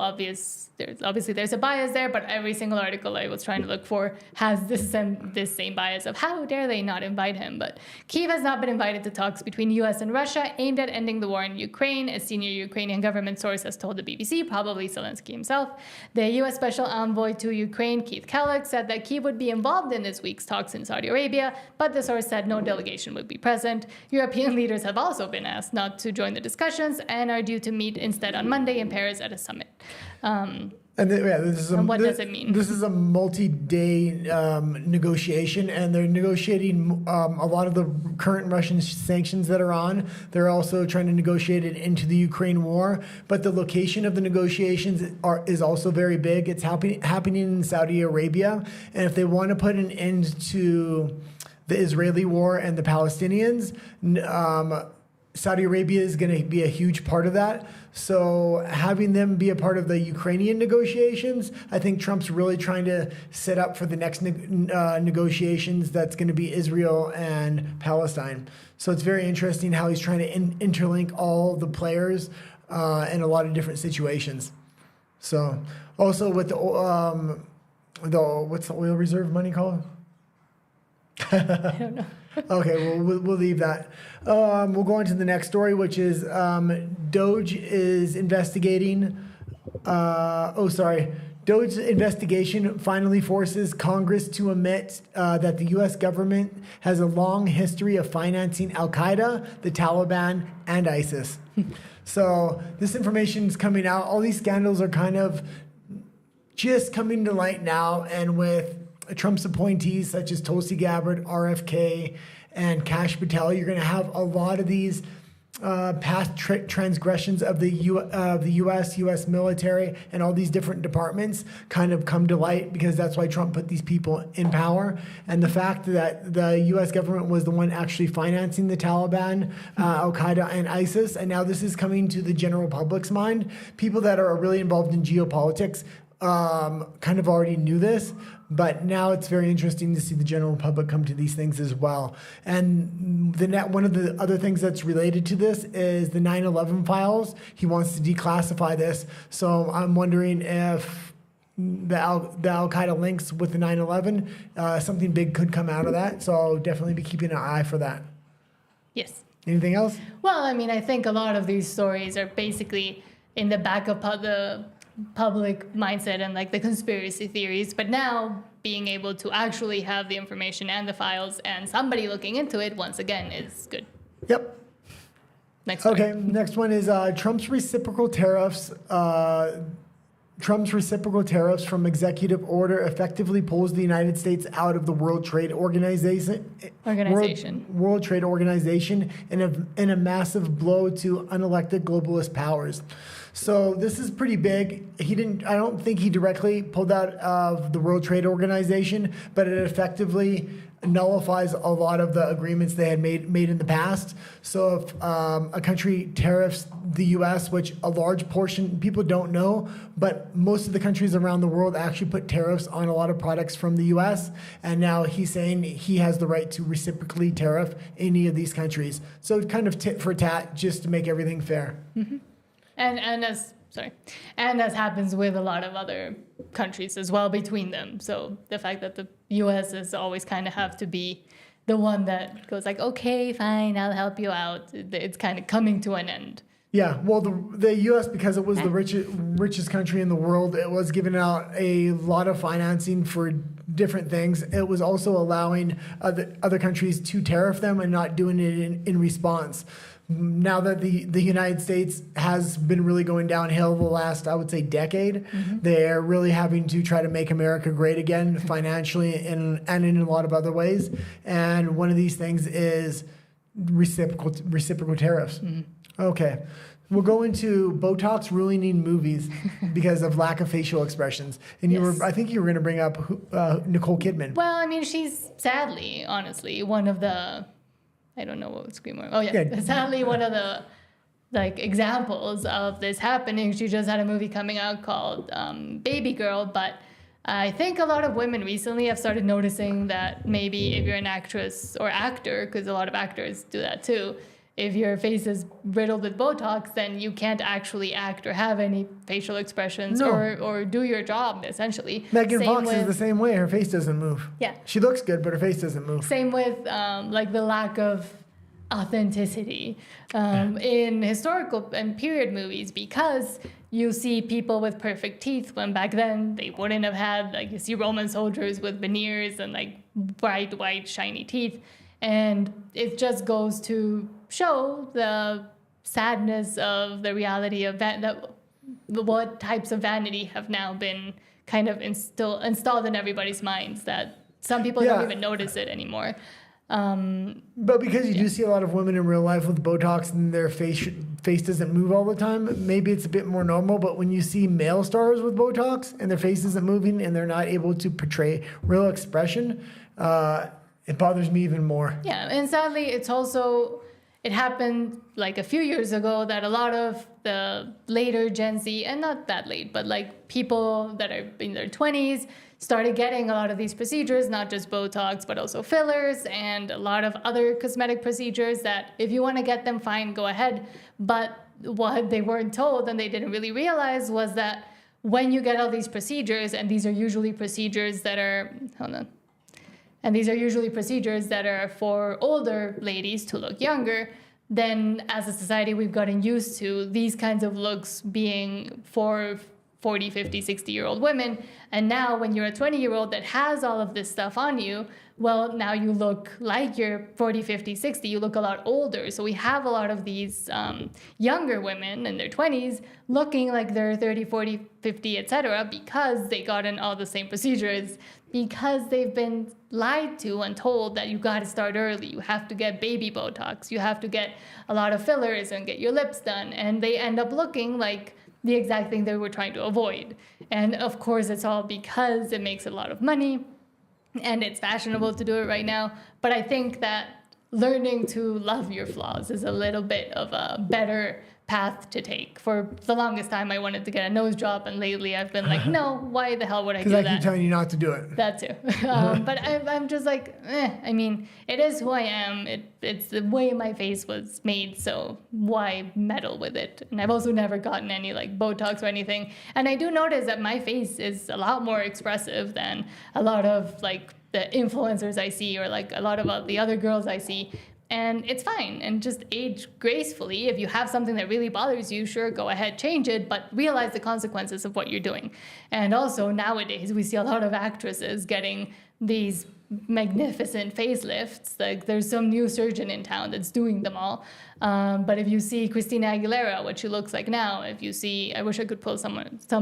there's a bias there. But every single article I was trying to look for has this same bias of how dare they not invite him. But Kyiv has not been invited to talks between U.S. and Russia aimed at ending the war in Ukraine. A senior Ukrainian government source has told the BBC, probably Zelensky himself. The U.S. Special Envoy to Ukraine, Keith Kellogg, said that Kyiv would be involved in this week's talks in Saudi Arabia, but the source said no delegation would be present. European leaders have also been asked not to join the discussions and are due to meet instead on Monday in Paris at a summit. What does it mean? This is a multi-day negotiation, and they're negotiating a lot of the current Russian sanctions that are on. They're also trying to negotiate it into the Ukraine war, but the location of the negotiations is also very big. It's happening in Saudi Arabia, and if they want to put an end to the Israeli war and the Palestinians, Saudi Arabia is going to be a huge part of that. So having them be a part of the Ukrainian negotiations, I think Trump's really trying to set up for the next negotiations that's going to be Israel and Palestine. So it's very interesting how he's trying to interlink all the players in a lot of different situations. So also with the what's the oil reserve money called? I don't know. Okay, we'll leave that. We'll go on to the next story, which is Doge is investigating. Doge's investigation finally forces Congress to admit that the U.S. government has a long history of financing Al-Qaeda, the Taliban, and ISIS. So this information is coming out. All these scandals are kind of just coming to light now, and with Trump's appointees such as Tulsi Gabbard, RFK, and Kash Patel, you're going to have a lot of these past transgressions of the U.S. military and all these different departments kind of come to light, because that's why Trump put these people in power. And the fact that the U.S. government was the one actually financing the Taliban, Al-Qaeda, and ISIS, and now this is coming to the general public's mind. People that are really involved in geopolitics kind of already knew this, but now it's very interesting to see the general public come to these things as well. And one of the other things that's related to this is the 9/11 files. He wants to declassify this. So I'm wondering if the Al-Qaeda links with the 9/11, something big could come out of that. So I'll definitely be keeping an eye for that. Yes. Anything else? Well, I mean, I think a lot of these stories are basically in the back of the public mindset and like the conspiracy theories, but now being able to actually have the information and the files and somebody looking into it once again is good. Yep. Next story. Okay, next one is Trump's reciprocal tariffs. Trump's reciprocal tariffs from executive order effectively pulls the United States out of the World Trade Organization. World Trade Organization in a massive blow to unelected globalist powers. So this is pretty big. I don't think he directly pulled out of the World Trade Organization, but it effectively nullifies a lot of the agreements they had made in the past. So if a country tariffs the U.S., which a large portion people don't know, but most of the countries around the world actually put tariffs on a lot of products from the U.S., and now he's saying he has the right to reciprocally tariff any of these countries. So kind of tit for tat, just to make everything fair. Mm-hmm. And as happens with a lot of other countries as well between them. So the fact that the U.S. is always kind of have to be the one that goes like, okay, fine, I'll help you out. It's kind of coming to an end. Yeah, well, the U.S., because it was the richest country in the world, it was giving out a lot of financing for different things. It was also allowing other countries to tariff them and not doing it in response. Now that the United States has been really going downhill the last, I would say, decade, they're really having to try to make America great again financially and in a lot of other ways. And one of these things is reciprocal tariffs. Okay. We'll go into Botox ruining movies because of lack of facial expressions. And I think you were going to bring up Nicole Kidman. Well, I mean, she's sadly, honestly, one of the... I don't know what scream word. Oh yeah, sadly one of the examples of this happening. She just had a movie coming out called Baby Girl, but I think a lot of women recently have started noticing that maybe if you're an actress or actor, because a lot of actors do that too, if your face is riddled with Botox, then you can't actually act or have any facial expressions or do your job, essentially. Megan Fox is the same way. Her face doesn't move. Yeah. She looks good, but her face doesn't move. Same with the lack of authenticity in historical and period movies, because you see people with perfect teeth when back then they wouldn't have had, you see Roman soldiers with veneers and bright white shiny teeth. And it just goes to show the sadness of the reality of what types of vanity have now been kind of installed in everybody's minds, that some people don't even notice it anymore. But because you do see a lot of women in real life with Botox and their face doesn't move all the time, maybe it's a bit more normal. But when you see male stars with Botox and their face isn't moving and they're not able to portray real expression, it bothers me even more. Yeah, and sadly, it happened a few years ago that a lot of the later Gen Z, and not that late, but people that are in their 20s started getting a lot of these procedures, not just Botox, but also fillers and a lot of other cosmetic procedures that if you want to get them, fine, go ahead. But what they weren't told and they didn't really realize was that when you get all these procedures, and these are usually procedures that are, for older ladies to look younger, then as a society we've gotten used to these kinds of looks being for 40, 50, 60-year-old women. And now when you're a 20-year-old that has all of this stuff on you, well, now you look like you're 40, 50, 60, you look a lot older. So we have a lot of these younger women in their 20s looking like they're 30, 40, 50, etc. because they got in all the same procedures, because they've been lied to and told that you got to start early. You have to get baby Botox. You have to get a lot of fillers and get your lips done. And they end up looking like the exact thing they were trying to avoid. And of course, it's all because it makes a lot of money and it's fashionable to do it right now. But I think that learning to love your flaws is a little bit of a better path to take. For the longest time, I wanted to get a nose job, and lately I've been like, no, why the hell would I do that? Because I keep telling you not to do it. That too. But I'm just like, I mean, it is who I am. It's the way my face was made, so why meddle with it? And I've also never gotten any like Botox or anything. And I do notice that my face is a lot more expressive than a lot of like the influencers I see, or like a lot of the other girls I see. And it's fine, and just age gracefully. If you have something that really bothers you, sure, go ahead, change it, but realize the consequences of what you're doing. And also nowadays, we see a lot of actresses getting these magnificent facelifts. Like there's some new surgeon in town that's doing them all. But if you see Christina Aguilera, what she looks like now, if you see, I wish I could pull some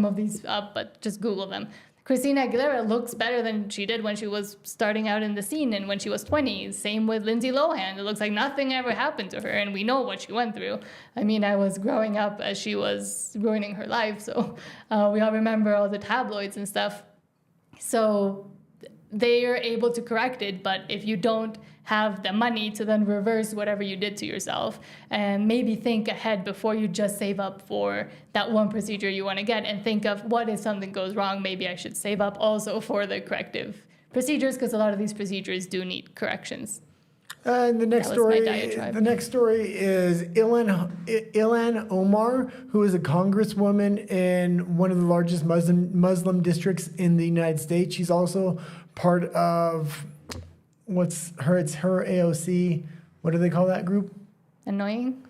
of these up, but just Google them. Christina Aguilera looks better than she did when she was starting out in the scene and when she was 20. Same with Lindsay Lohan. It looks like nothing ever happened to her, and we know what she went through. I mean, I was growing up as she was ruining her life, so we all remember all the tabloids and stuff. So they are able to correct it, but if you don't have the money to then reverse whatever you did to yourself, and maybe think ahead before you just save up for that one procedure you want to get, and think of what if something goes wrong, maybe I should save up also for the corrective procedures, because a lot of these procedures do need corrections. And the next story is Ilhan Omar, who is a congresswoman in one of the largest Muslim districts in the United States. She's also part of it's her AOC. What do they call that group? Annoying.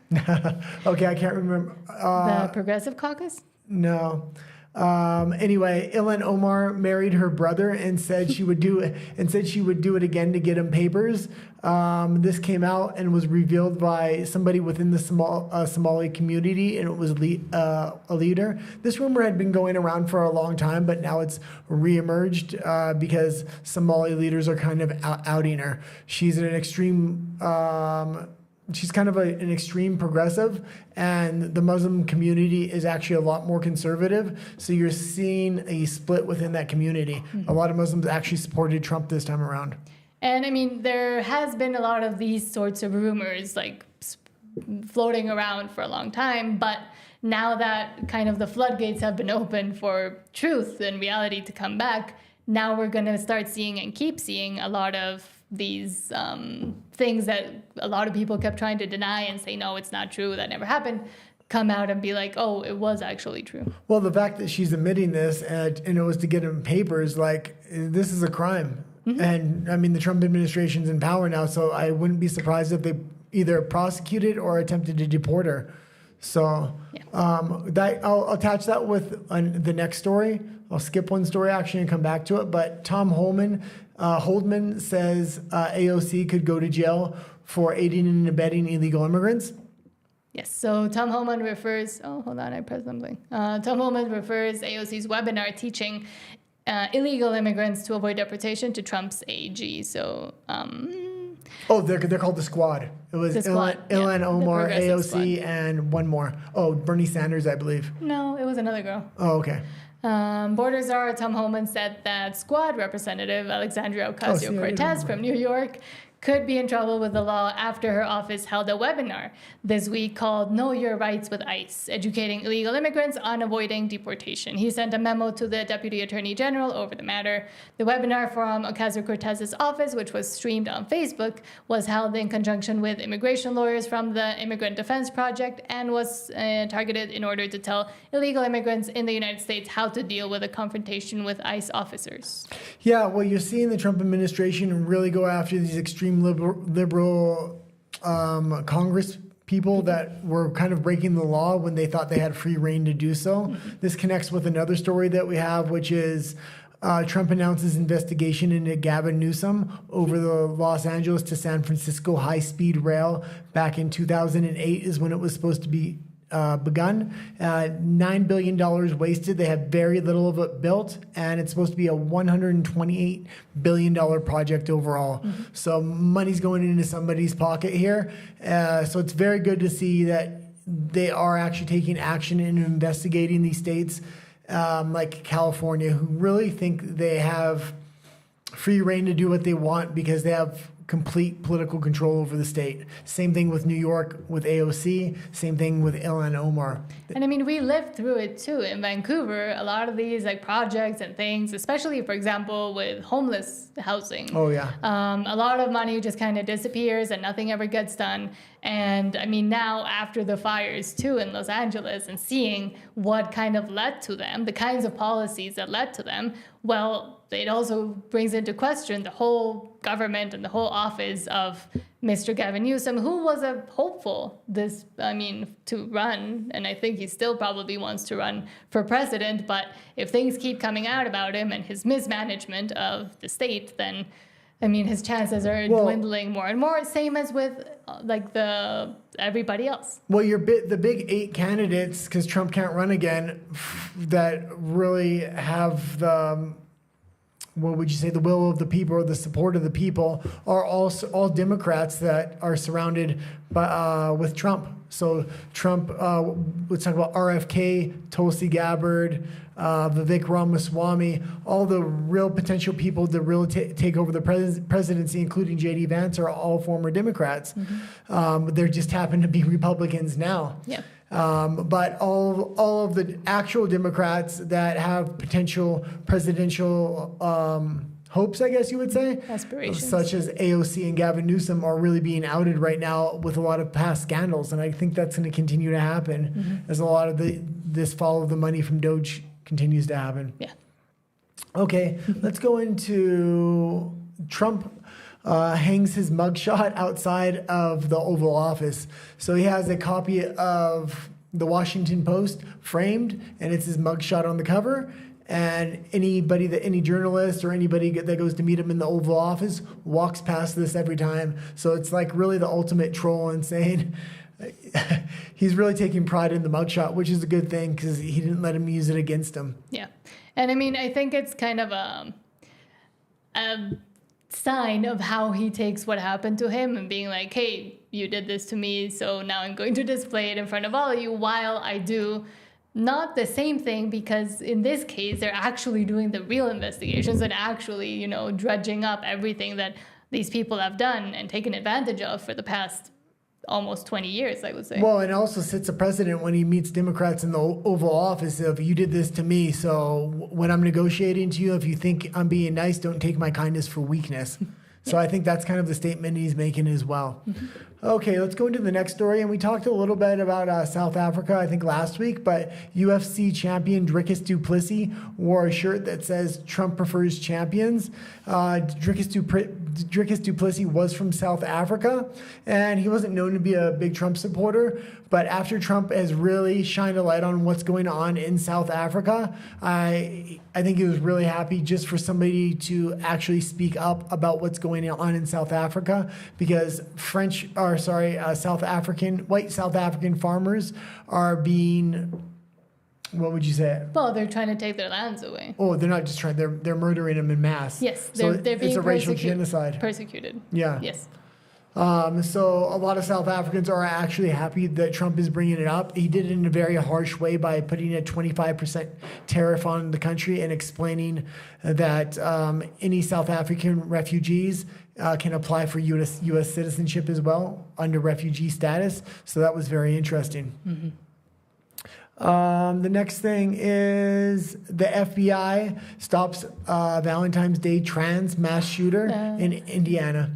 Okay, I can't remember. The Progressive Caucus? No. Anyway, Ilhan Omar married her brother and said she would do it again to get him papers. This came out and was revealed by somebody within the Somali community, and it was a leader. This rumor had been going around for a long time, but now it's reemerged because Somali leaders are kind of outing her. She's an extreme. She's kind of an extreme progressive, and the Muslim community is actually a lot more conservative. So you're seeing a split within that community. Mm-hmm. A lot of Muslims actually supported Trump this time around. And I mean, there has been a lot of these sorts of rumors like floating around for a long time, but now that kind of the floodgates have been opened for truth and reality to come back, now we're going to start seeing and keep seeing a lot of these things that a lot of people kept trying to deny and say, no, it's not true, that never happened, come out and be like, oh, it was actually true. Well, the fact that she's admitting this and it was to get him papers, like, this is a crime. Mm-hmm. And I mean, the Trump administration's in power now, so I wouldn't be surprised if they either prosecuted or attempted to deport her. So yeah. I'll attach that with the next story. I'll skip one story actually and come back to it. But Tom Holdman says AOC could go to jail for aiding and abetting illegal immigrants. Yes, so Tom Holdman refers... Oh, hold on, I pressed something. Tom Holdman refers AOC's webinar teaching illegal immigrants to avoid deportation to Trump's AG. So... they're called the Squad. It was Ilhan Omar, AOC, squad. And one more. Oh, Bernie Sanders, I believe. No, it was another girl. Oh, okay. Border czar Tom Homan said that Squad representative Alexandria Ocasio-Cortez from New York could be in trouble with the law after her office held a webinar this week called Know Your Rights with ICE, educating illegal immigrants on avoiding deportation. He sent a memo to the Deputy Attorney General over the matter. The webinar from Ocasio-Cortez's office, which was streamed on Facebook, was held in conjunction with immigration lawyers from the Immigrant Defense Project and was targeted in order to tell illegal immigrants in the United States how to deal with a confrontation with ICE officers. Yeah, well, you're seeing the Trump administration really go after these extreme liberal Congress people that were kind of breaking the law when they thought they had free reign to do so. Mm-hmm. This connects with another story that we have, which is Trump announces investigation into Gavin Newsom over the Los Angeles to San Francisco high-speed rail back in 2008 is when it was supposed to be begun. $9 billion wasted. They have very little of it built, and it's supposed to be a $128 billion project overall. So money's going into somebody's pocket here. So it's very good to see that they are actually taking action and investigating these states like California, who really think they have free reign to do what they want because they have complete political control over the state. Same thing with New York with AOC. Same thing with Ilhan Omar. And I mean, we lived through it too in Vancouver. A lot of these like projects and things, especially for example with homeless housing. Oh yeah. A lot of money just kind of disappears and nothing ever gets done. And I mean, now after the fires too in Los Angeles and seeing what kind of led to them, the kinds of policies that led to them, well, it also brings into question the whole government and the whole office of Mr. Gavin Newsom, who was a hopeful to run, and I think he still probably wants to run for president, but if things keep coming out about him and his mismanagement of the state, then I mean, his chances are dwindling more and more, same as with everybody else. Well, the big 8 candidates, because Trump can't run again, that really have the the will of the people or the support of the people are all Democrats that are surrounded by with Trump. So Trump, let's talk about RFK, Tulsi Gabbard, Vivek Ramaswamy, all the real potential people to really take over the presidency, including J.D. Vance, are all former Democrats. They just happen to be Republicans now. Yeah. But all of the actual Democrats that have potential presidential hopes, I guess you would say, aspirations, such as AOC and Gavin Newsom, are really being outed right now with a lot of past scandals, and I think that's going to continue to happen as a lot of this follow the money from Doge continues to happen. Yeah. Okay, let's go into Trump. Hangs his mugshot outside of the Oval Office. So he has a copy of the Washington Post framed, and it's his mugshot on the cover. And any journalist or anybody that goes to meet him in the Oval Office walks past this every time. So it's like really the ultimate troll and saying he's really taking pride in the mugshot, which is a good thing because he didn't let him use it against him. Yeah. And I mean, I think it's kind of a sign of how he takes what happened to him and being like, hey, you did this to me, so now I'm going to display it in front of all of you while I do not the same thing, because in this case, they're actually doing the real investigations and actually, dredging up everything that these people have done and taken advantage of for the past almost 20 years, I would say. Well, and it also sets a precedent when he meets Democrats in the Oval Office of, you did this to me, so when I'm negotiating to you, if you think I'm being nice, don't take my kindness for weakness. So I think that's kind of the statement he's making as well. Okay, let's go into the next story. And we talked a little bit about South Africa, I think, last week. But UFC champion Dricus du Plessis wore a shirt that says Trump prefers champions. Dricus du Plessis was from South Africa, and he wasn't known to be a big Trump supporter. But after Trump has really shined a light on what's going on in South Africa, I think he was really happy just for somebody to actually speak up about what's going on in South Africa, because white South African farmers are being, what would you say? Well, they're trying to take their lands away. Oh, they're not just trying, they're murdering them en masse. Yes, they're being it's a racial genocide. Persecuted. Yeah. Yes. So a lot of South Africans are actually happy that Trump is bringing it up. He did it in a very harsh way by putting a 25% tariff on the country and explaining that any South African refugees can apply for U.S. citizenship as well under refugee status. So that was very interesting. The next thing is the FBI stops Valentine's Day trans mass shooter in Indiana.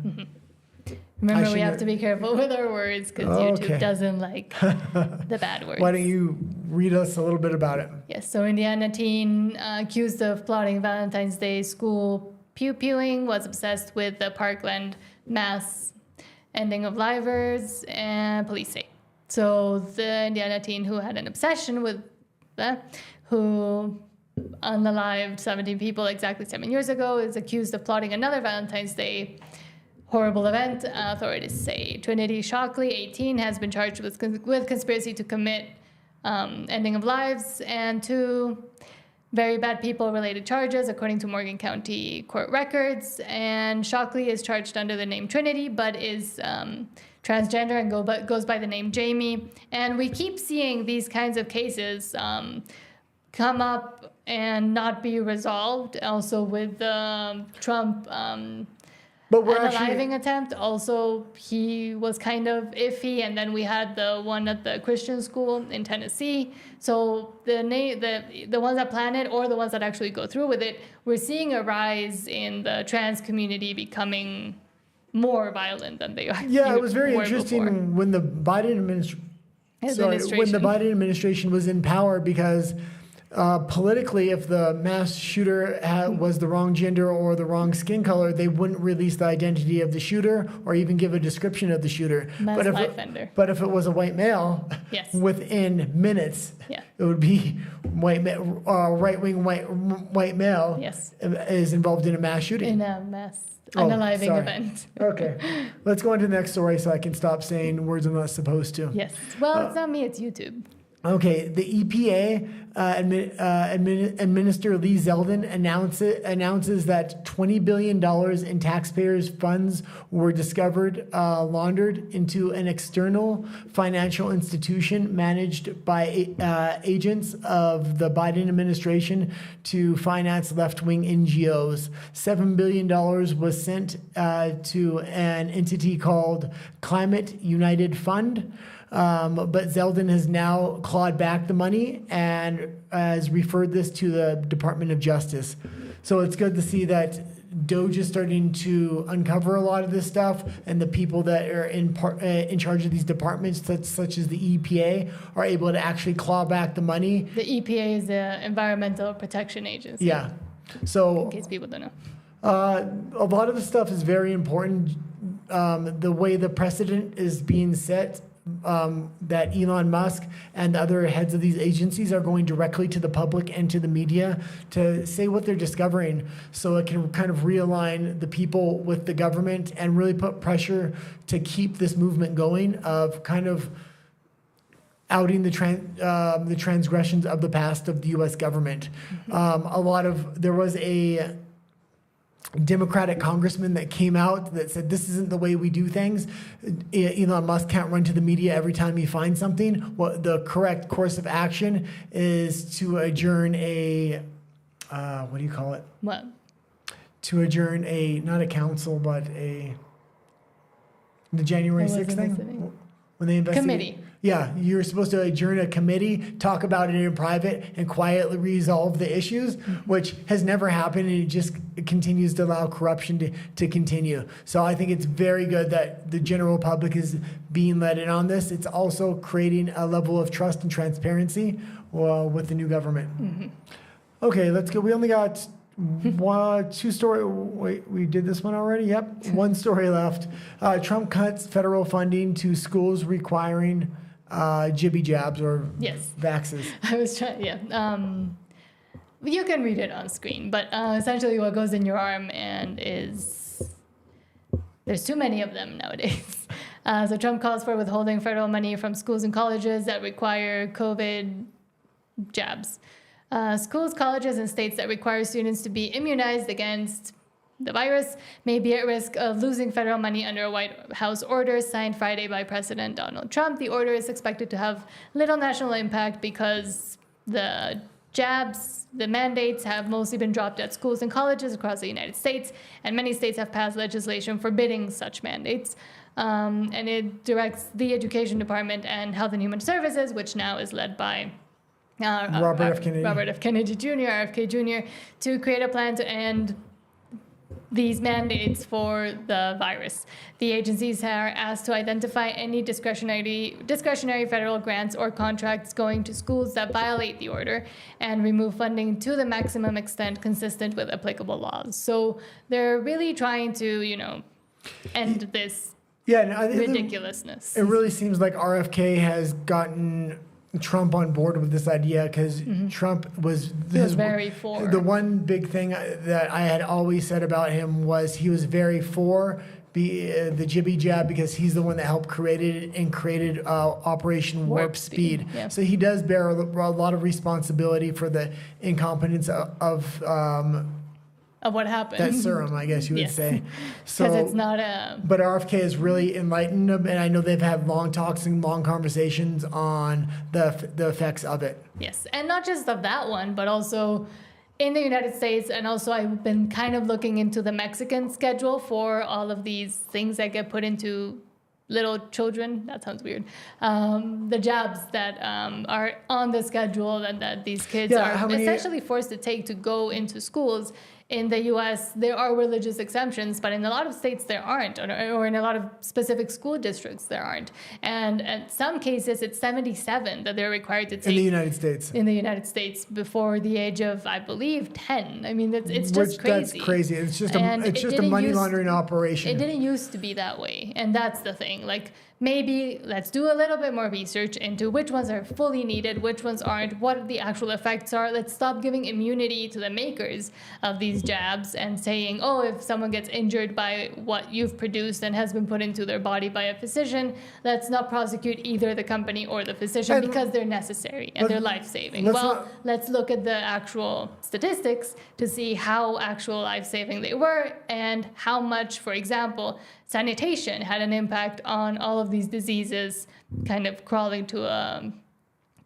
Remember, we have to be careful with our words because YouTube doesn't like the bad words. Why don't you read us a little bit about it? Yes, so Indiana teen accused of plotting Valentine's Day school pew-pewing was obsessed with the Parkland mass ending of livers, and police say. So the Indiana teen who had an obsession with that, who unalived 17 people exactly 7 years ago, is accused of plotting another Valentine's Day horrible event, authorities say. Trinity Shockley, 18, has been charged with conspiracy to commit ending of lives and 2 very bad people-related charges, according to Morgan County court records. And Shockley is charged under the name Trinity, but is transgender and goes by the name Jamie. And we keep seeing these kinds of cases come up and not be resolved. Also with the Trump But we're unaliving attempt, also he was kind of iffy, and then we had the one at the Christian school in Tennessee. So the ones that plan it or the ones that actually go through with it, we're seeing a rise in the trans community becoming more violent than they are. Yeah, it was very were interesting before. when the Biden administration was in power, because politically, if the mass shooter was the wrong gender or the wrong skin color, they wouldn't release the identity of the shooter or even give a description of the shooter. But if it was a white male, Yes. within minutes, Yeah. it would be right-wing white male Yes. is involved in a mass shooting. In a mass unaliving sorry. event. Okay, let's go on to the next story so I can stop saying words I'm not supposed to. Yes. Well, it's not me, it's YouTube. Okay, the EPA Administrator Lee Zeldin announces that $20 billion in taxpayers' funds were discovered laundered into an external financial institution managed by agents of the Biden administration to finance left-wing NGOs. $7 billion was sent to an entity called Climate United Fund. But Zeldin has now clawed back the money and has referred this to the Department of Justice. So it's good to see that DOJ is starting to uncover a lot of this stuff, and the people that are in charge of these departments, such as the EPA, are able to actually claw back the money. The EPA is the Environmental Protection Agency. Yeah. So In case people don't know. a lot of the stuff is very important. The way the precedent is being set, that Elon Musk and other heads of these agencies are going directly to the public and to the media to say what they're discovering, so it can kind of realign the people with the government and really put pressure to keep this movement going of kind of outing the transgressions of the past of the U.S. government. There was a Democratic congressman that came out that said this isn't the way we do things. Elon Musk can't run to the media every time he finds something. Well, the correct course of action is to adjourn a what do you call it? What? To adjourn not a council, but the January 6th thing when they investigate. Committee. Yeah, you're supposed to adjourn a committee, talk about it in private, and quietly resolve the issues, which has never happened, and it just continues to allow corruption to continue. So I think it's very good that the general public is being let in on this. It's also creating a level of trust and transparency with the new government. Mm-hmm. Okay, let's go. We only got two story. Wait, we did this one already? Yep, one story left. Trump cuts federal funding to schools requiring jibby jabs or vaxes. I was trying, you can read it on screen, but essentially what goes in your arm there's too many of them nowadays. So Trump calls for withholding federal money from schools and colleges that require COVID jabs. Schools, colleges, and states that require students to be immunized against the virus may be at risk of losing federal money under a White House order signed Friday by President Donald Trump. The order is expected to have little national impact because the jabs, the mandates have mostly been dropped at schools and colleges across the United States, and many states have passed legislation forbidding such mandates. And it directs the Education Department and Health and Human Services, which now is led by Robert F. Kennedy Jr., RFK Jr., to create a plan to end these mandates for the virus. The agencies are asked to identify any discretionary federal grants or contracts going to schools that violate the order and remove funding to the maximum extent consistent with applicable laws. So they're really trying to, end this ridiculousness. It really seems like RFK has gotten Trump on board with this idea, because Trump was very for. The one big thing that I had always said about him was he was very for the jibby jab, because he's the one that helped created Operation Warp Speed. Yeah. So he does bear a lot of responsibility for the incompetence of what happened. that serum, I guess you would say. So because it's not a. But RFK has really enlightened them, and I know they've had long talks and long conversations on the effects of it. Yes, and not just of that one, but also in the United States, and also I've been kind of looking into the Mexican schedule for all of these things that get put into little children. That sounds weird. The jabs that are on the schedule and that these kids are essentially forced to take to go into schools. In the U.S., there are religious exemptions, but in a lot of states there aren't, or in a lot of specific school districts there aren't. And in some cases, it's 77 that they're required to take. In the United States. In the United States, before the age of, I believe, 10. I mean, it's just crazy. That's crazy. It's just a money laundering operation. It didn't used to be that way, and that's the thing. Like, maybe let's do a little bit more research into which ones are fully needed, which ones aren't, what the actual effects are. Let's stop giving immunity to the makers of these jabs and saying, oh, if someone gets injured by what you've produced and has been put into their body by a physician, let's not prosecute either the company or the physician, because they're necessary and they're life-saving. Let's look at the actual statistics to see how actual life-saving they were and how much, for example, sanitation had an impact on all of these diseases kind of crawling to a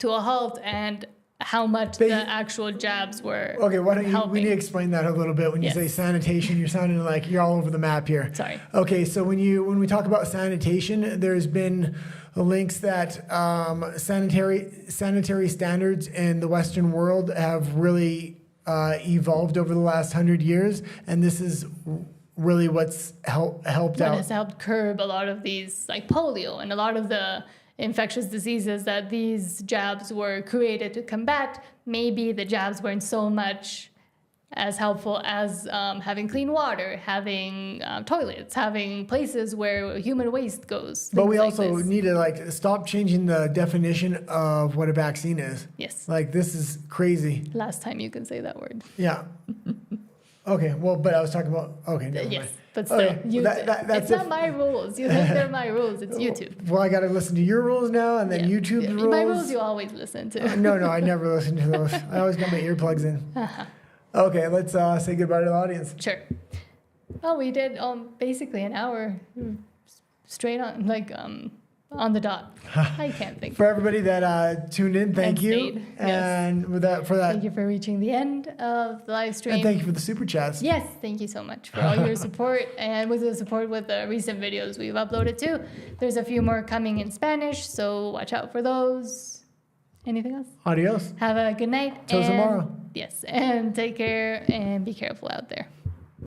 halt, and how much the actual jabs were. Okay, why don't you, we need to explain that a little bit. When you say sanitation, you're sounding like you're all over the map here. Sorry. Okay, so when we talk about sanitation, there's been links that sanitary standards in the Western world have really evolved over the last 100 years, and this is really what's helped out. What has helped curb a lot of these, like polio and a lot of the infectious diseases that these jabs were created to combat. Maybe the jabs weren't so much as helpful as having clean water, having toilets, having places where human waste goes. But we also need to stop changing the definition of what a vaccine is. Yes. Like, this is crazy. Last time you can say that word. Yeah. Okay, well, but I was talking about, okay, never mind. But still, it's not my rules. You think they're my rules. It's YouTube. Well, I got to listen to your rules now, and then YouTube's rules. My rules you always listen to. No, I never listen to those. I always got my earplugs in. Okay, let's say goodbye to the audience. Sure. Oh, we did basically an hour straight on, on the dot. I can't think. For everybody that tuned in, thank you. And with that, thank you for reaching the end of the live stream. And thank you for the super chats. Yes, thank you so much for all your support, and with the support with the recent videos we've uploaded too. There's a few more coming in Spanish, so watch out for those. Anything else? Adios. Have a good night. Till tomorrow. Yes, and take care and be careful out there.